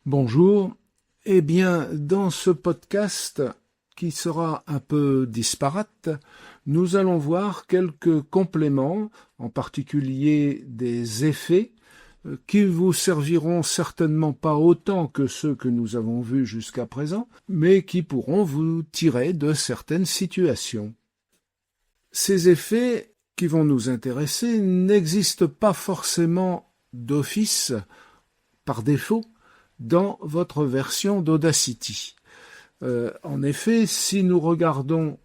Bonjour. Eh bien, dans ce podcast qui sera un peu disparate, nous allons voir quelques compléments, en particulier des effets, qui vous serviront certainement pas autant que ceux que nous avons vus jusqu'à présent, mais qui pourront vous tirer de certaines situations. Ces effets qui vont nous intéresser n'existent pas forcément d'office, par défaut, dans votre version d'Audacity. En effet, si nous regardons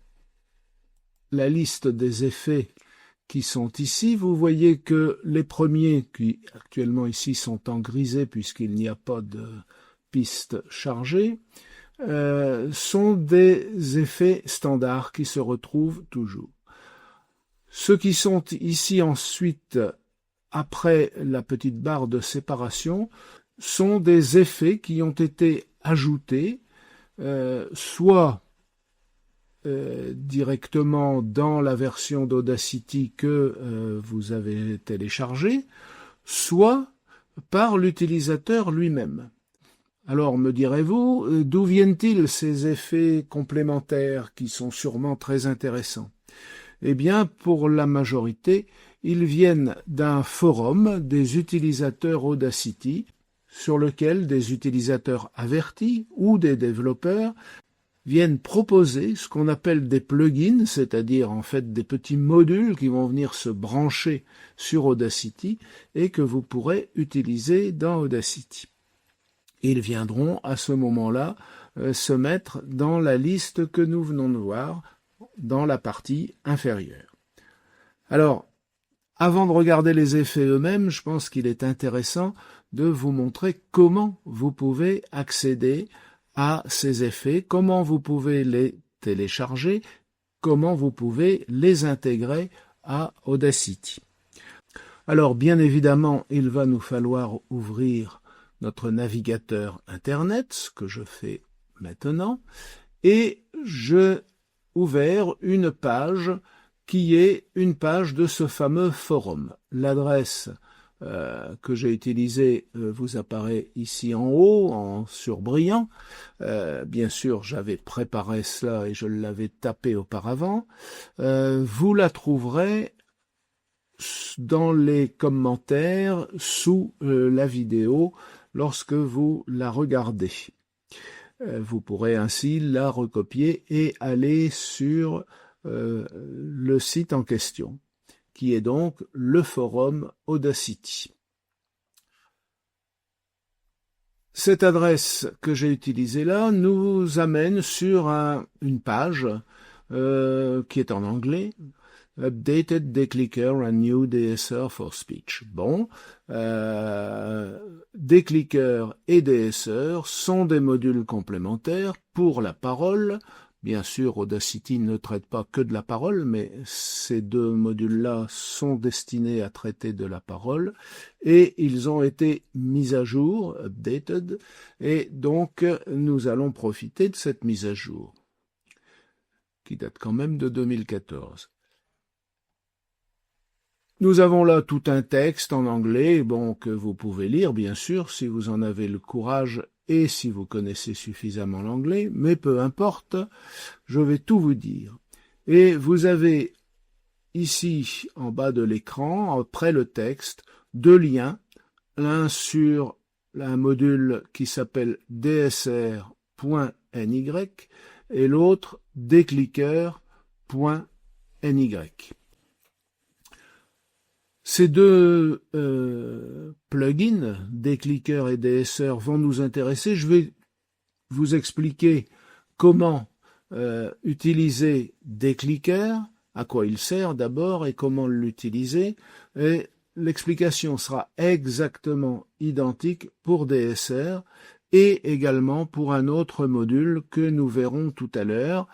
la liste des effets qui sont ici, vous voyez que les premiers, qui actuellement ici sont en grisé puisqu'il n'y a pas de piste chargée, sont des effets standards qui se retrouvent toujours. Ceux qui sont ici ensuite, après la petite barre de séparation, sont des effets qui ont été ajoutés, soit directement dans la version d'Audacity que vous avez téléchargée, soit par l'utilisateur lui-même. Alors me direz-vous, d'où viennent-ils ces effets complémentaires qui sont sûrement très intéressants? Eh bien, pour la majorité, ils viennent d'un forum des utilisateurs Audacity, sur lequel des utilisateurs avertis ou des développeurs viennent proposer ce qu'on appelle des plugins, c'est-à-dire en fait des petits modules qui vont venir se brancher sur Audacity et que vous pourrez utiliser dans Audacity. Ils viendront à ce moment-là se mettre dans la liste que nous venons de voir dans la partie inférieure. Alors, avant de regarder les effets eux-mêmes, je pense qu'il est intéressant de vous montrer comment vous pouvez accéder à ces effets, comment vous pouvez les télécharger, comment vous pouvez les intégrer à Audacity. Alors, bien évidemment, il va nous falloir ouvrir notre navigateur Internet, ce que je fais maintenant, et j'ai ouvert une page qui est une page de ce fameux forum. L'adresse que j'ai utilisée vous apparaît ici en haut, sur brillant. Bien sûr, j'avais préparé cela et je l'avais tapé auparavant. Vous la trouverez dans les commentaires sous la vidéo lorsque vous la regardez. Vous pourrez ainsi la recopier et aller sur le site en question, qui est donc le forum Audacity. Cette adresse que j'ai utilisée là nous amène sur une page qui est en anglais, Updated Declicker and New DSR for Speech. Bon, Declicker et DSR sont des modules complémentaires pour la parole. Bien sûr, Audacity ne traite pas que de la parole, mais ces deux modules-là sont destinés à traiter de la parole et ils ont été mis à jour, updated, et donc nous allons profiter de cette mise à jour qui date quand même de 2014. Nous avons là tout un texte en anglais, bon, que vous pouvez lire, bien sûr, si vous en avez le courage et si vous connaissez suffisamment l'anglais, mais peu importe, je vais tout vous dire. Et vous avez ici, en bas de l'écran, après le texte, deux liens, l'un sur un module qui s'appelle dsr.ny et l'autre declicker.ny. Ces deux plugins, Declicker et DSR, vont nous intéresser. Je vais vous expliquer comment utiliser Declicker, à quoi il sert d'abord et comment l'utiliser. Et l'explication sera exactement identique pour DSR et également pour un autre module que nous verrons tout à l'heure,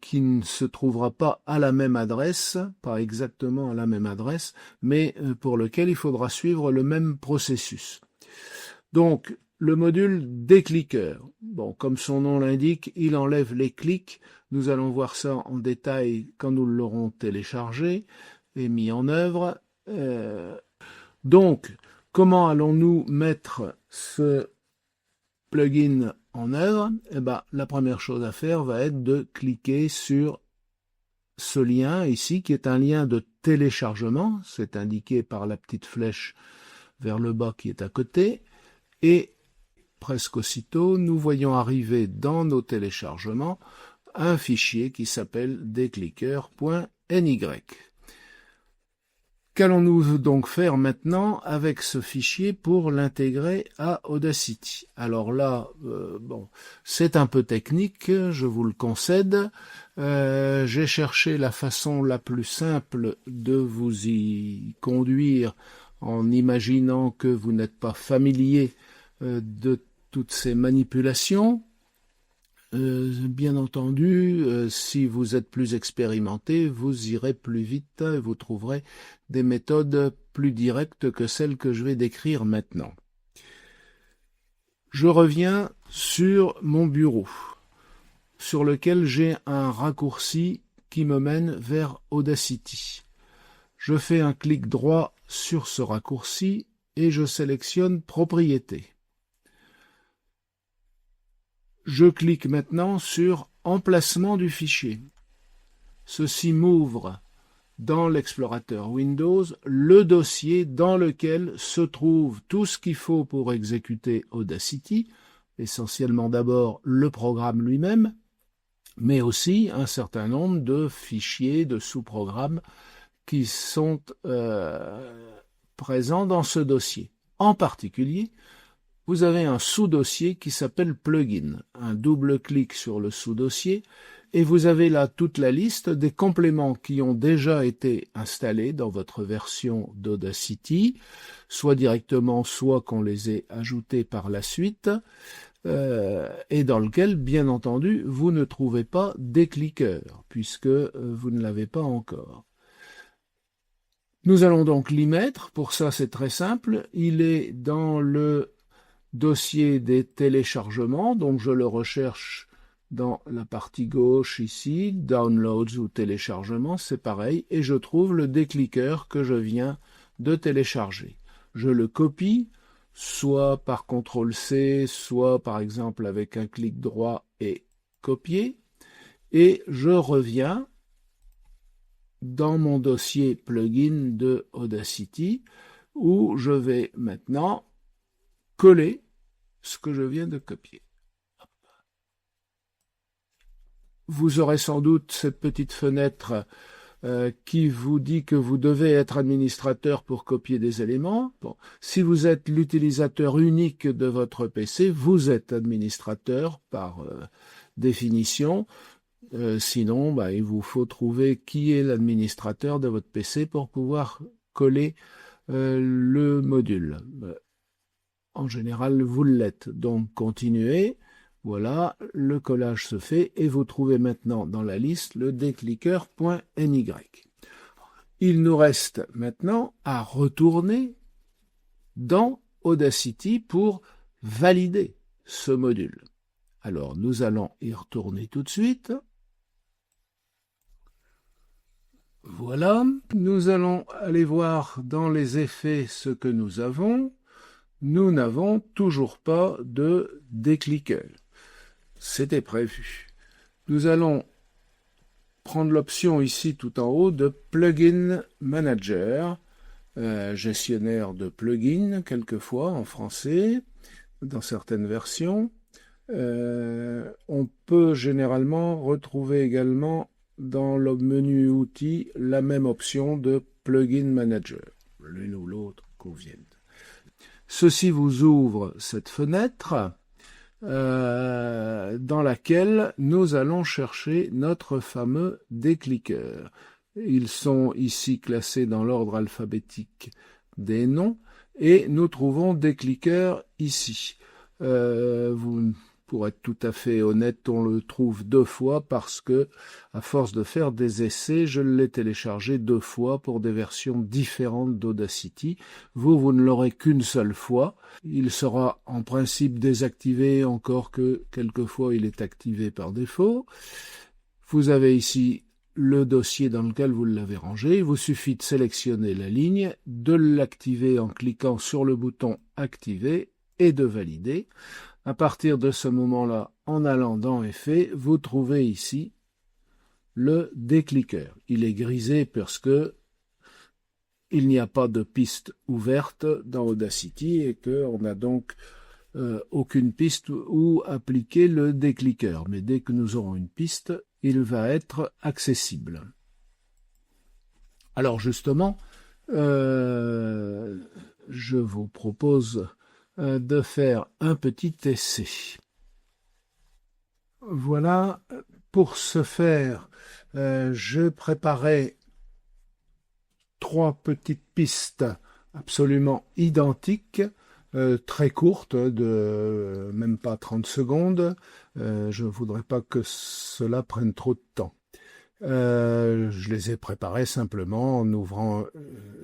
qui ne se trouvera pas à la même adresse, pas exactement à la même adresse, mais pour lequel il faudra suivre le même processus. Donc, le module Declicker, bon, comme son nom l'indique, il enlève les clics. Nous allons voir ça en détail quand nous l'aurons téléchargé et mis en œuvre. Donc, comment allons-nous mettre ce plugin en œuvre, la première chose à faire va être de cliquer sur ce lien ici, qui est un lien de téléchargement, c'est indiqué par la petite flèche vers le bas qui est à côté, et presque aussitôt, nous voyons arriver dans nos téléchargements un fichier qui s'appelle décliqueur.ny. Qu'allons-nous donc faire maintenant avec ce fichier pour l'intégrer à Audacity? Alors là, c'est un peu technique, je vous le concède. J'ai cherché la façon la plus simple de vous y conduire en imaginant que vous n'êtes pas familier de toutes ces manipulations. Bien entendu, si vous êtes plus expérimenté, vous irez plus vite et vous trouverez des méthodes plus directes que celles que je vais décrire maintenant. Je reviens sur mon bureau, sur lequel j'ai un raccourci qui me mène vers Audacity. Je fais un clic droit sur ce raccourci et je sélectionne Propriétés. Je clique maintenant sur Emplacement du fichier. Ceci m'ouvre dans l'explorateur Windows le dossier dans lequel se trouve tout ce qu'il faut pour exécuter Audacity, essentiellement d'abord le programme lui-même, mais aussi un certain nombre de fichiers, de sous-programmes qui sont présents dans ce dossier. En particulier, vous avez un sous-dossier qui s'appelle Plugin. Un double clic sur le sous-dossier et vous avez là toute la liste des compléments qui ont déjà été installés dans votre version d'Audacity, soit directement, soit qu'on les ait ajoutés par la suite, et dans lequel, bien entendu, vous ne trouvez pas décliqueur, puisque vous ne l'avez pas encore. Nous allons donc l'y mettre. Pour ça, c'est très simple. Il est dans le dossier des téléchargements, donc je le recherche dans la partie gauche ici, Downloads ou téléchargements, c'est pareil, et je trouve le décliqueur que je viens de télécharger. Je le copie, soit par CTRL-C, soit par exemple avec un clic droit et copier, et je reviens dans mon dossier plugin de Audacity, où je vais maintenant coller ce que je viens de copier. Vous aurez sans doute cette petite fenêtre qui vous dit que vous devez être administrateur pour copier des éléments. Bon, si vous êtes l'utilisateur unique de votre PC, vous êtes administrateur par définition. Sinon, il vous faut trouver qui est l'administrateur de votre PC pour pouvoir coller le module. En général, vous l'êtes. Donc, continuez. Voilà, le collage se fait et vous trouvez maintenant dans la liste le décliqueur.ny. Il nous reste maintenant à retourner dans Audacity pour valider ce module. Alors, nous allons y retourner tout de suite. Voilà, nous allons aller voir dans les effets ce que nous avons. Nous n'avons toujours pas de décliqueur. C'était prévu. Nous allons prendre l'option ici tout en haut de Plugin Manager, gestionnaire de plugins, quelquefois en français, dans certaines versions. On peut généralement retrouver également dans le menu outils la même option de Plugin Manager. L'une ou l'autre conviennent. Ceci vous ouvre cette fenêtre dans laquelle nous allons chercher notre fameux décliqueur. Ils sont ici classés dans l'ordre alphabétique des noms et nous trouvons décliqueur ici. Pour être tout à fait honnête, on le trouve 2 fois parce que, à force de faire des essais, je l'ai téléchargé 2 fois pour des versions différentes d'Audacity. Vous ne l'aurez qu'une seule fois. Il sera en principe désactivé, encore que quelquefois il est activé par défaut. Vous avez ici le dossier dans lequel vous l'avez rangé. Il vous suffit de sélectionner la ligne, de l'activer en cliquant sur le bouton « Activer » et de valider. À partir de ce moment-là, en allant dans Effets, vous trouvez ici le décliqueur. Il est grisé parce que il n'y a pas de piste ouverte dans Audacity et qu'on n'a donc aucune piste où appliquer le décliqueur. Mais dès que nous aurons une piste, il va être accessible. Alors justement, je vous propose de faire un petit essai. Voilà, pour ce faire, je préparais 3 petites pistes absolument identiques, très courtes, de même pas 30 secondes. Je ne voudrais pas que cela prenne trop de temps. Je les ai préparées simplement en ouvrant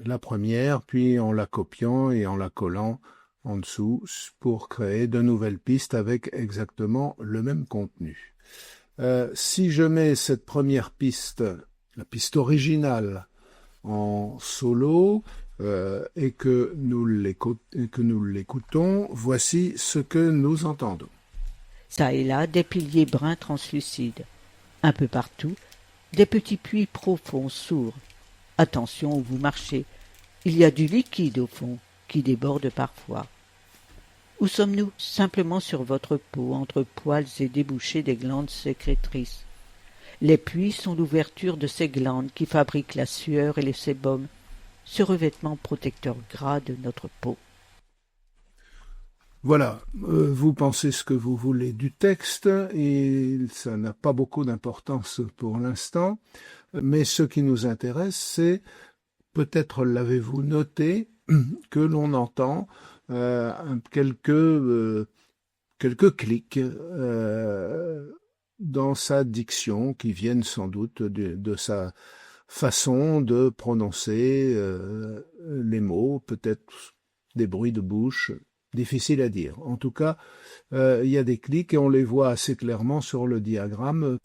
la première, puis en la copiant et en la collant en dessous pour créer de nouvelles pistes avec exactement le même contenu. Si je mets cette première piste, la piste originale, en solo et que nous l'écoutons, voici ce que nous entendons. Ça et là, des piliers bruns translucides. Un peu partout, des petits puits profonds sourds. Attention où vous marchez, il y a du liquide au fond qui déborde parfois. Où sommes-nous? Simplement sur votre peau, entre poils et débouchés des glandes sécrétrices. Les puits sont l'ouverture de ces glandes qui fabriquent la sueur et le sébum, ce revêtement protecteur gras de notre peau. Voilà, vous pensez ce que vous voulez du texte et ça n'a pas beaucoup d'importance pour l'instant, mais ce qui nous intéresse, c'est, peut-être l'avez-vous noté, que l'on entend quelques clics dans sa diction qui viennent sans doute de sa façon de prononcer les mots, peut-être des bruits de bouche, difficile à dire. En tout cas, il y a des clics et on les voit assez clairement sur le diagramme.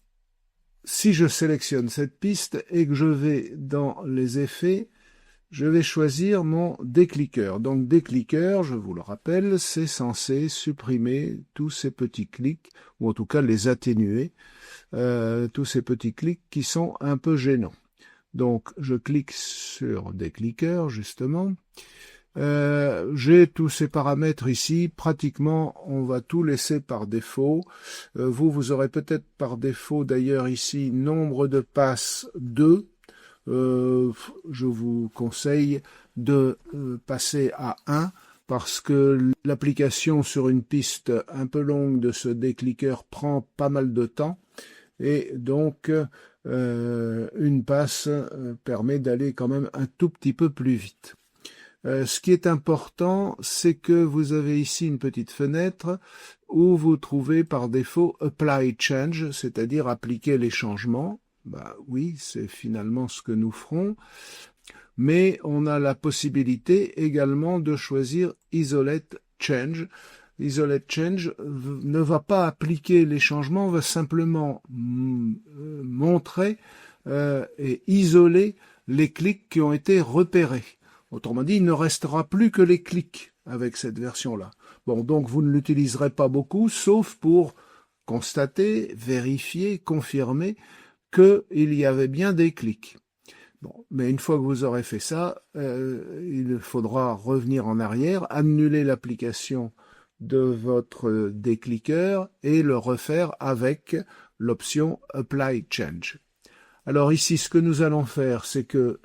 Si je sélectionne cette piste et que je vais dans les effets, je vais choisir mon décliqueur. Donc décliqueur, je vous le rappelle, c'est censé supprimer tous ces petits clics, ou en tout cas les atténuer, tous ces petits clics qui sont un peu gênants. Donc je clique sur décliqueur, justement. J'ai tous ces paramètres ici, pratiquement on va tout laisser par défaut. Vous aurez peut-être par défaut d'ailleurs ici nombre de passes 2. Je vous conseille de passer à 1 parce que l'application sur une piste un peu longue de ce décliqueur prend pas mal de temps et donc une passe permet d'aller quand même un tout petit peu plus vite. Ce qui est important, c'est que vous avez ici une petite fenêtre où vous trouvez par défaut Apply Change, c'est-à-dire appliquer les changements. Bah oui, c'est finalement ce que nous ferons. Mais on a la possibilité également de choisir Isolate Change. Isolate Change ne va pas appliquer les changements, va simplement montrer et isoler les clics qui ont été repérés. Autrement dit, il ne restera plus que les clics avec cette version-là. Bon, donc vous ne l'utiliserez pas beaucoup, sauf pour constater, vérifier, confirmer qu'il y avait bien des clics. Bon, mais une fois que vous aurez fait ça, il faudra revenir en arrière, annuler l'application de votre décliqueur et le refaire avec l'option Apply Change. Alors ici, ce que nous allons faire, c'est que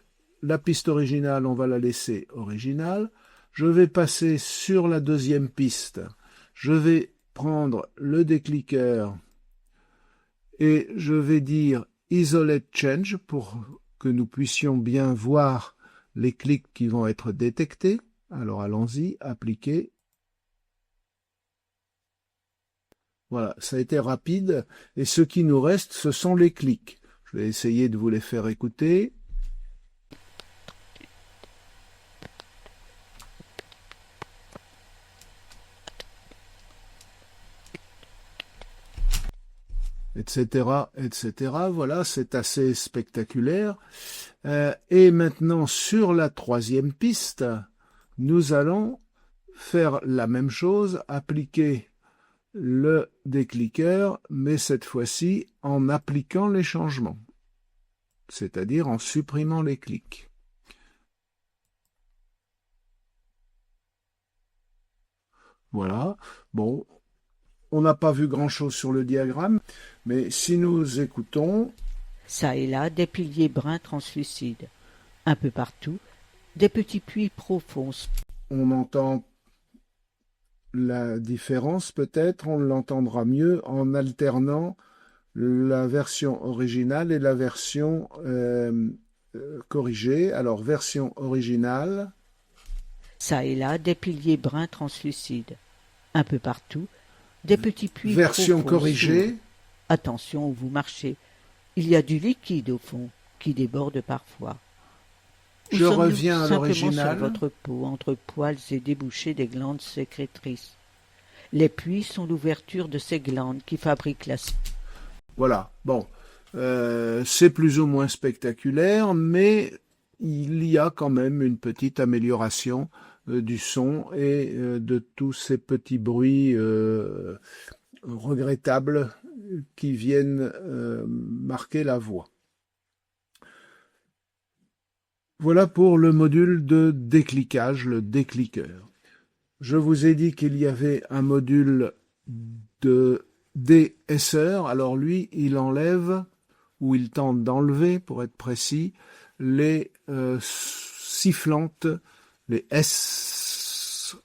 la piste originale, on va la laisser originale. Je vais passer sur la deuxième piste. Je vais prendre le décliqueur et je vais dire Isolate Change pour que nous puissions bien voir les clics qui vont être détectés. Alors allons-y, appliquer. Voilà, ça a été rapide et ce qui nous reste, ce sont les clics. Je vais essayer de vous les faire écouter. Etc., etc. Voilà, c'est assez spectaculaire. Et maintenant, sur la troisième piste, nous allons faire la même chose, appliquer le décliqueur, mais cette fois-ci en appliquant les changements, c'est-à-dire en supprimant les clics. Voilà, bon, on n'a pas vu grand-chose sur le diagramme, mais si nous écoutons... Ça et là, des piliers bruns translucides. Un peu partout, des petits puits profonds. On entend la différence peut-être, on l'entendra mieux en alternant la version originale et la version corrigée. Alors, version originale... Ça et là, des piliers bruns translucides. Un peu partout, des petits puits version profonds corrigée. s'ouvrent. Attention où vous marchez. Il y a du liquide au fond, qui déborde parfois. Je reviens à simplement l'original. Sur votre peau, entre poils et débouchés des glandes sécrétrices. Les puits sont l'ouverture de ces glandes qui fabriquent la... Voilà, bon, c'est plus ou moins spectaculaire, mais il y a quand même une petite amélioration du son et de tous ces petits bruits regrettables qui viennent marquer la voix. Voilà pour le module de décliquage, le décliqueur. Je vous ai dit qu'il y avait un module de DSR. Alors lui, il enlève, ou il tente d'enlever, pour être précis, les sifflantes, les S,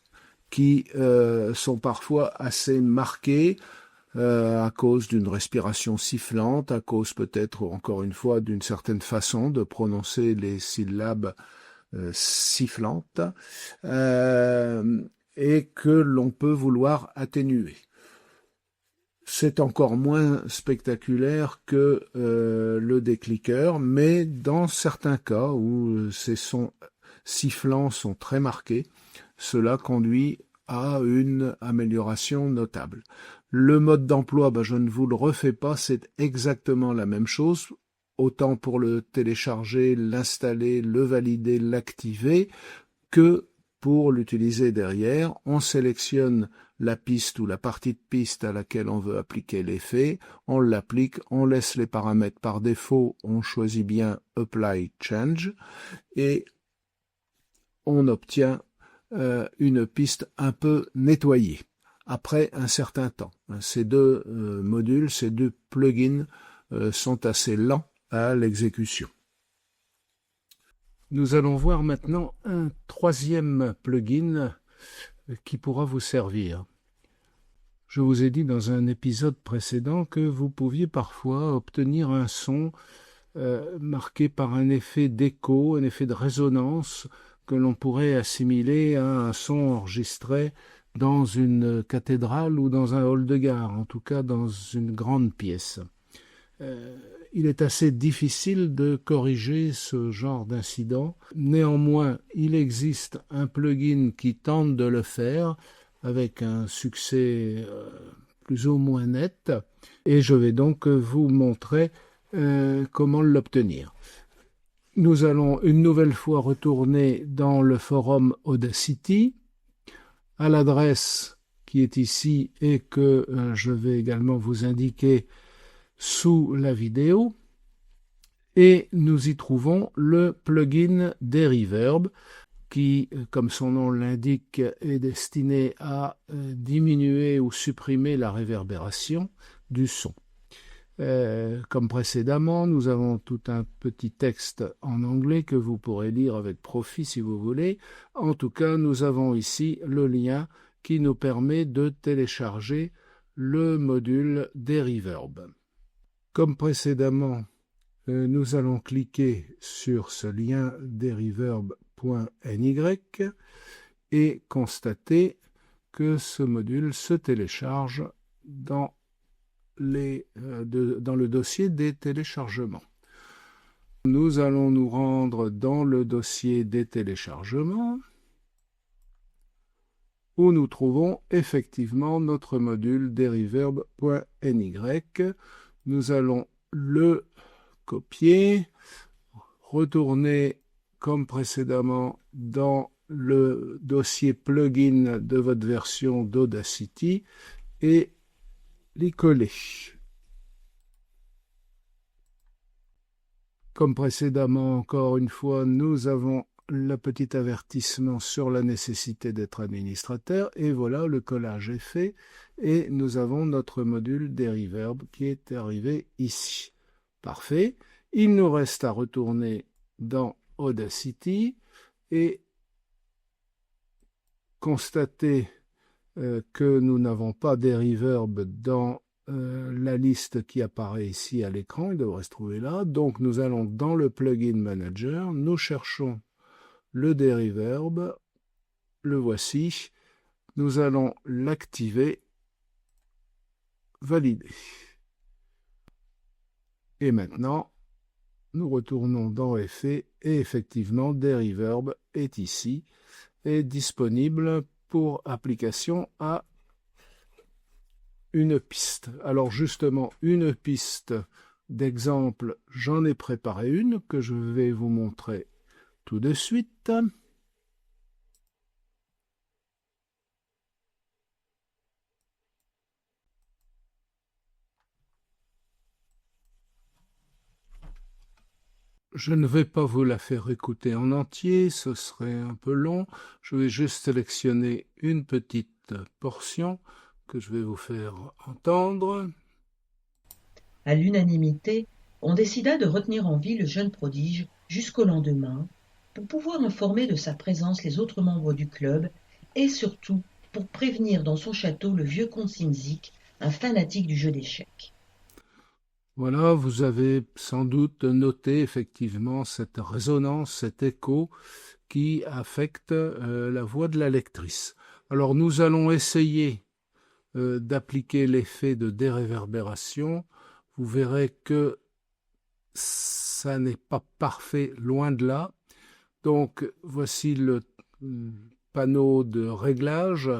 qui sont parfois assez marquées, à cause d'une respiration sifflante, à cause peut-être, encore une fois, d'une certaine façon de prononcer les syllabes sifflantes, et que l'on peut vouloir atténuer. C'est encore moins spectaculaire que le décliqueur, mais dans certains cas où ces sons sifflants sont très marqués, cela conduit à une amélioration notable. Le mode d'emploi, je ne vous le refais pas, c'est exactement la même chose, autant pour le télécharger, l'installer, le valider, l'activer, que pour l'utiliser derrière. On sélectionne la piste ou la partie de piste à laquelle on veut appliquer l'effet, on l'applique, on laisse les paramètres par défaut, on choisit bien Apply Change, et on obtient une piste un peu nettoyée après un certain temps. Ces deux modules, ces deux plugins sont assez lents à l'exécution. Nous allons voir maintenant un troisième plugin qui pourra vous servir. Je vous ai dit dans un épisode précédent que vous pouviez parfois obtenir un son marqué par un effet d'écho, un effet de résonance que l'on pourrait assimiler à un son enregistré dans une cathédrale ou dans un hall de gare, en tout cas dans une grande pièce. Il est assez difficile de corriger ce genre d'incident. Néanmoins, il existe un plugin qui tente de le faire avec un succès plus ou moins net, et je vais donc vous montrer comment l'obtenir. Nous allons une nouvelle fois retourner dans le forum Audacity, à l'adresse qui est ici et que je vais également vous indiquer sous la vidéo, et nous y trouvons le plugin Deriverb qui, comme son nom l'indique, est destiné à diminuer ou supprimer la réverbération du son. Comme précédemment, nous avons tout un petit texte en anglais que vous pourrez lire avec profit si vous voulez. En tout cas, nous avons ici le lien qui nous permet de télécharger le module Deriverb. Comme précédemment, nous allons cliquer sur ce lien deriverb.ny et constater que ce module se télécharge dans le dossier des téléchargements. Nous allons nous rendre dans le dossier des téléchargements où nous trouvons effectivement notre module deriverb.ny. Nous allons le copier, retourner comme précédemment dans le dossier plugin de votre version d'Audacity et les coller. Comme précédemment, encore une fois, nous avons le petit avertissement sur la nécessité d'être administrateur, et voilà, le collage est fait, et nous avons notre module des reverb qui est arrivé ici. Parfait. Il nous reste à retourner dans Audacity et constater que nous n'avons pas des reverb dans la liste qui apparaît ici à l'écran. Il devrait se trouver là. Donc nous allons dans le plugin manager, nous cherchons le reverb, le voici. Nous allons l'activer, valider. Et maintenant, nous retournons dans Effets et effectivement, reverb est ici et disponible pour application à une piste. Alors justement, une piste d'exemple, j'en ai préparé une que je vais vous montrer tout de suite. Je ne vais pas vous la faire écouter en entier, ce serait un peu long. Je vais juste sélectionner une petite portion que je vais vous faire entendre. À l'unanimité, on décida de retenir en vie le jeune prodige jusqu'au lendemain pour pouvoir informer de sa présence les autres membres du club et surtout pour prévenir dans son château le vieux comte Simzik, un fanatique du jeu d'échecs. Voilà, vous avez sans doute noté effectivement cette résonance, cet écho qui affecte la voix de la lectrice. Alors nous allons essayer d'appliquer l'effet de déréverbération. Vous verrez que ça n'est pas parfait, loin de là. Donc voici le panneau de réglage.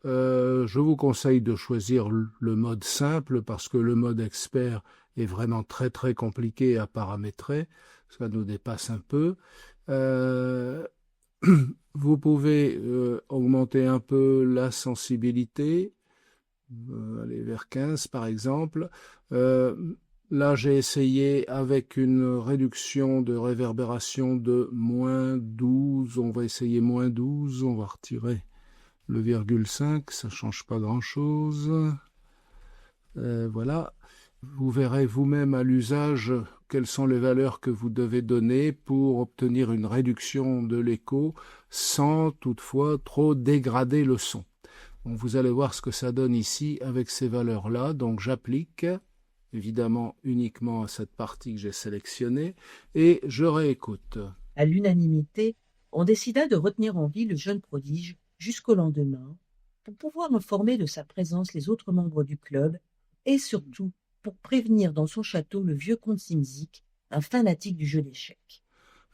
Je vous conseille de choisir le mode simple parce que le mode expert est vraiment très très compliqué à paramétrer. Ça nous dépasse un peu. Vous pouvez augmenter un peu la sensibilité, aller vers 15 par exemple. Là, j'ai essayé avec une réduction de réverbération de moins 12. On va essayer moins 12. On va retirer le virgule 5. Ça ne change pas grand-chose. Voilà. Vous verrez vous-même à l'usage quelles sont les valeurs que vous devez donner pour obtenir une réduction de l'écho sans toutefois trop dégrader le son. Donc, vous allez voir ce que ça donne ici avec ces valeurs-là. Donc j'applique évidemment uniquement à cette partie que j'ai sélectionnée et je réécoute. À l'unanimité, on décida de retenir en vie le jeune prodige jusqu'au lendemain pour pouvoir informer de sa présence les autres membres du club et surtout pour prévenir dans son château le vieux comte Simzik, un fanatique du jeu d'échecs.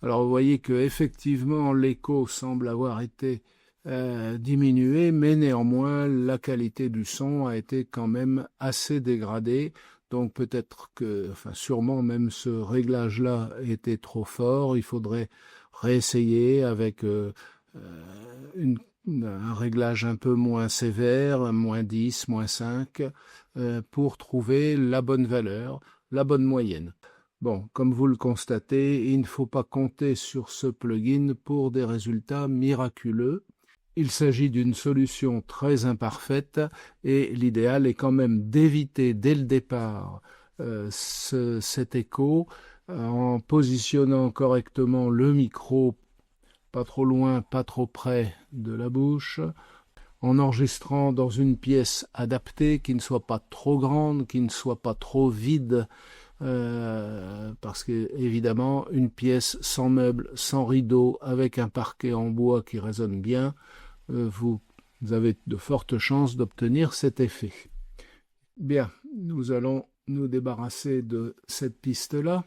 Alors vous voyez que effectivement l'écho semble avoir été diminué, mais néanmoins la qualité du son a été quand même assez dégradée. Donc peut-être que, enfin sûrement même ce réglage-là était trop fort. Il faudrait réessayer avec un réglage un peu moins sévère, moins 10, moins 5, pour trouver la bonne valeur, la bonne moyenne. Bon, comme vous le constatez, il ne faut pas compter sur ce plugin pour des résultats miraculeux. Il s'agit d'une solution très imparfaite et l'idéal est quand même d'éviter dès le départ cet écho en positionnant correctement le micro pas trop loin, pas trop près de la bouche, en enregistrant dans une pièce adaptée qui ne soit pas trop grande, qui ne soit pas trop vide, parce que évidemment une pièce sans meubles, sans rideaux, avec un parquet en bois qui résonne bien, vous avez de fortes chances d'obtenir cet effet. Bien, nous allons nous débarrasser de cette piste-là.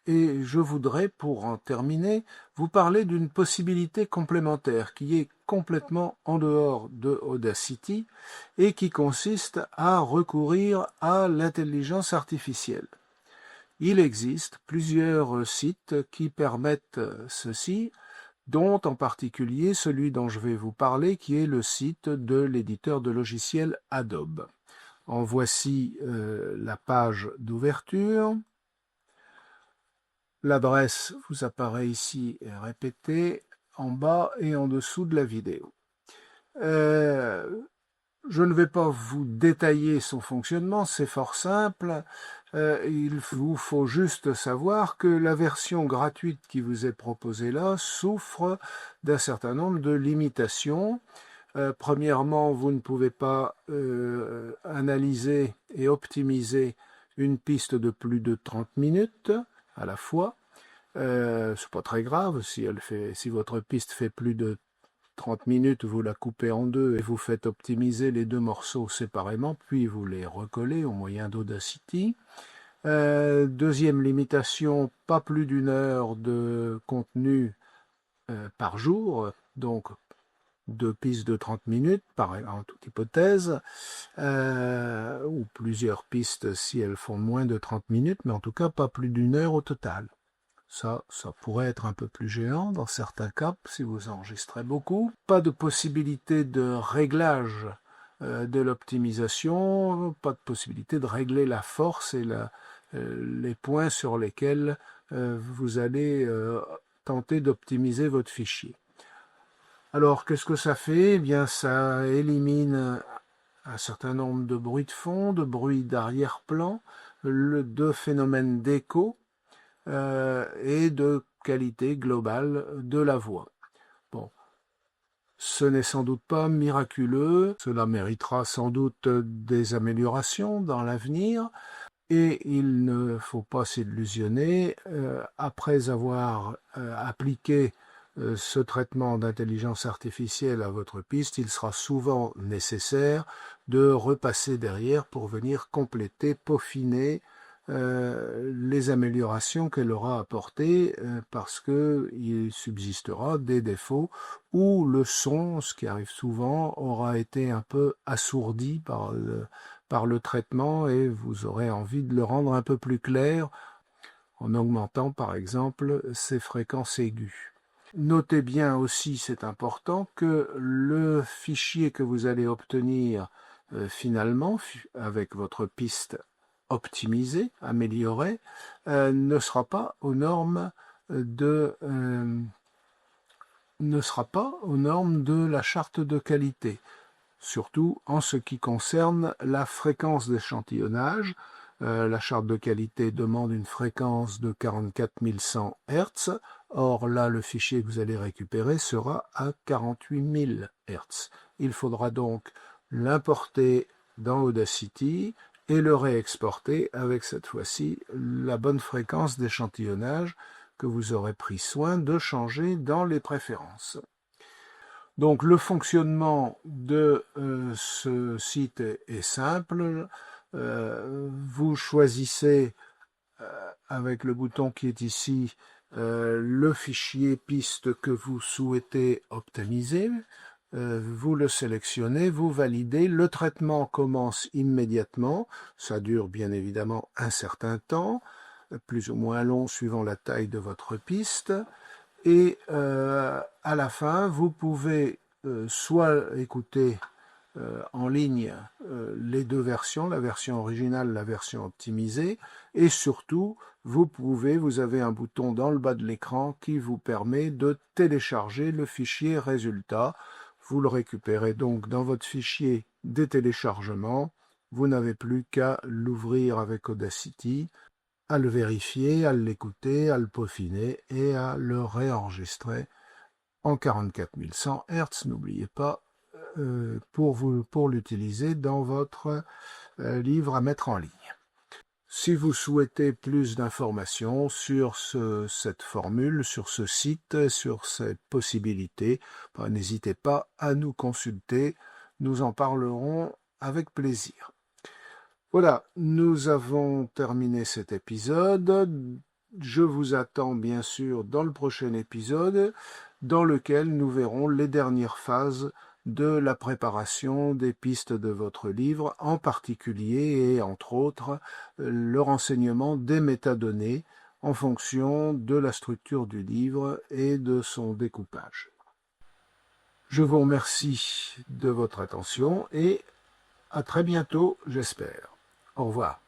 Et je voudrais, pour en terminer, vous parler d'une possibilité complémentaire qui est complètement en dehors de Audacity et qui consiste à recourir à l'intelligence artificielle. Il existe plusieurs sites qui permettent ceci. dont en particulier celui dont je vais vous parler, qui est le site de l'éditeur de logiciels Adobe. En voici la page d'ouverture. L'adresse vous apparaît ici et répétée en bas et en dessous de la vidéo. Je ne vais pas vous détailler son fonctionnement, c'est fort simple. Il vous faut juste savoir que la version gratuite qui vous est proposée là souffre d'un certain nombre de limitations. Premièrement, vous ne pouvez pas analyser et optimiser une piste de plus de 30 minutes à la fois. C'est pas très grave, si votre piste fait plus de 30 minutes, vous la coupez en deux et vous faites optimiser les deux morceaux séparément, puis vous les recollez au moyen d'Audacity. Deuxième limitation, pas plus d'1 heure de contenu par jour, donc 2 pistes de 30 minutes, en toute hypothèse, ou plusieurs pistes si elles font moins de 30 minutes, mais en tout cas pas plus d'1 heure au total. Ça pourrait être un peu plus géant dans certains cas, si vous enregistrez beaucoup. Pas de possibilité de réglage de l'optimisation, pas de possibilité de régler la force et les points sur lesquels vous allez tenter d'optimiser votre fichier. Alors, qu'est-ce que ça fait? Eh bien, ça élimine un certain nombre de bruits de fond, de bruits d'arrière-plan, de phénomènes d'écho, et de qualité globale de la voix. Bon, ce n'est sans doute pas miraculeux, cela méritera sans doute des améliorations dans l'avenir, et il ne faut pas s'illusionner, après avoir appliqué ce traitement d'intelligence artificielle à votre piste, il sera souvent nécessaire de repasser derrière pour venir compléter, peaufiner les améliorations qu'elle aura apportées parce qu'il subsistera des défauts où le son, ce qui arrive souvent, aura été un peu assourdi par le traitement et vous aurez envie de le rendre un peu plus clair en augmentant par exemple ses fréquences aiguës. Notez bien aussi, c'est important, que le fichier que vous allez obtenir finalement avec votre piste optimisé, amélioré, ne sera pas aux normes de la charte de qualité, surtout en ce qui concerne la fréquence d'échantillonnage. La charte de qualité demande une fréquence de 44 100 Hz, or là le fichier que vous allez récupérer sera à 48 000 Hz. Il faudra donc l'importer dans Audacity et le réexporter avec cette fois-ci la bonne fréquence d'échantillonnage que vous aurez pris soin de changer dans les préférences. Donc le fonctionnement de ce site est simple. Vous choisissez avec le bouton qui est ici le fichier piste que vous souhaitez optimiser. Vous le sélectionnez, vous validez, le traitement commence immédiatement, ça dure bien évidemment un certain temps, plus ou moins long suivant la taille de votre piste, et à la fin, vous pouvez soit écouter en ligne les deux versions, la version originale, la version optimisée, et surtout, vous avez un bouton dans le bas de l'écran qui vous permet de télécharger le fichier résultat. Vous le récupérez donc dans votre fichier des téléchargements. Vous n'avez plus qu'à l'ouvrir avec Audacity, à le vérifier, à l'écouter, à le peaufiner et à le réenregistrer en 44 100 Hz. N'oubliez pas pour l'utiliser dans votre livre à mettre en ligne. Si vous souhaitez plus d'informations sur cette formule, sur ce site, sur ces possibilités, n'hésitez pas à nous consulter, nous en parlerons avec plaisir. Voilà, nous avons terminé cet épisode. Je vous attends bien sûr dans le prochain épisode, dans lequel nous verrons les dernières phases de la préparation des pistes de votre livre, en particulier et entre autres le renseignement des métadonnées en fonction de la structure du livre et de son découpage. Je vous remercie de votre attention et à très bientôt, j'espère. Au revoir.